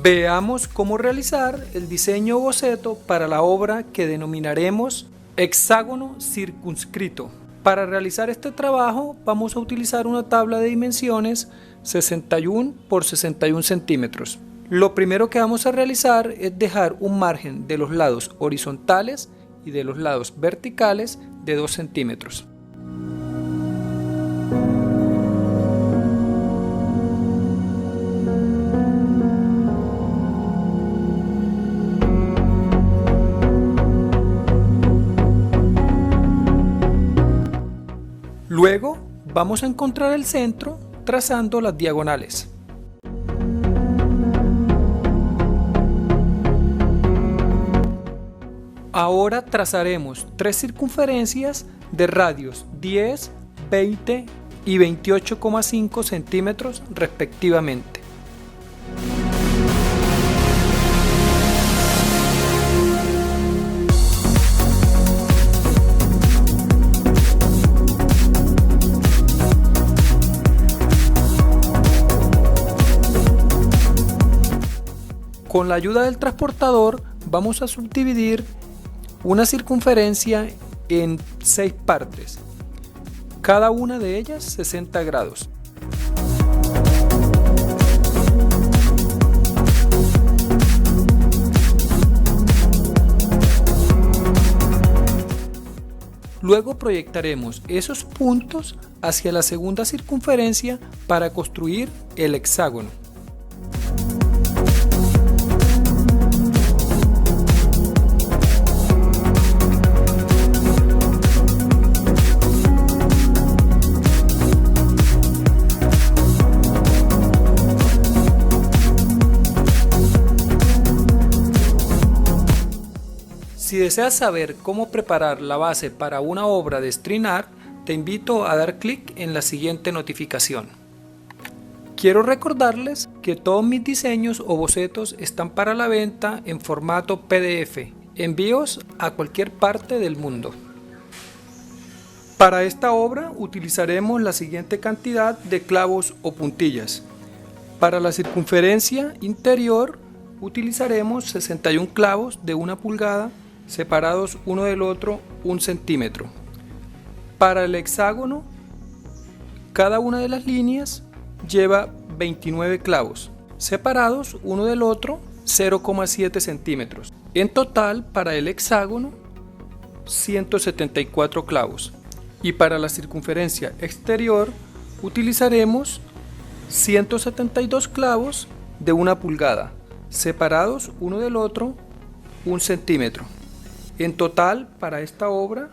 Veamos cómo realizar el diseño o boceto para la obra que denominaremos hexágono circunscrito. Para realizar este trabajo vamos a utilizar una tabla de dimensiones 61 por 61 centímetros. Lo primero que vamos a realizar es dejar un margen de los lados horizontales y de los lados verticales de 2 centímetros. Luego vamos a encontrar el centro trazando las diagonales. Ahora trazaremos 3 circunferencias de radios 10, 20 y 28,5 centímetros respectivamente. Con la ayuda del transportador vamos a subdividir una circunferencia en 6 partes, cada una de ellas 60 grados. Luego proyectaremos esos puntos hacia la segunda circunferencia para construir el hexágono. Si deseas saber cómo preparar la base para una obra de StreamArt, te invito a dar clic en la siguiente notificación. Quiero recordarles que todos mis diseños o bocetos están para la venta en formato PDF, envíos a cualquier parte del mundo. Para esta obra utilizaremos la siguiente cantidad de clavos o puntillas. Para la circunferencia interior utilizaremos 61 clavos de 1 pulgada separados uno del otro 1 centímetro. Para el hexágono, cada una de las líneas lleva 29 clavos, separados uno del otro 0,7 centímetros. En total, para el hexágono, 174 clavos. Y para la circunferencia exterior, utilizaremos 172 clavos de 1 pulgada, separados uno del otro 1 centímetro. En total, para esta obra,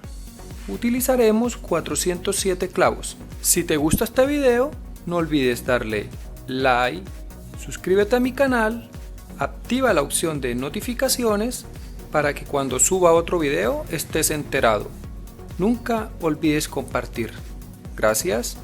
utilizaremos 407 clavos. Si te gusta este video, no olvides darle like, suscríbete a mi canal, activa la opción de notificaciones para que cuando suba otro video estés enterado. Nunca olvides compartir. Gracias.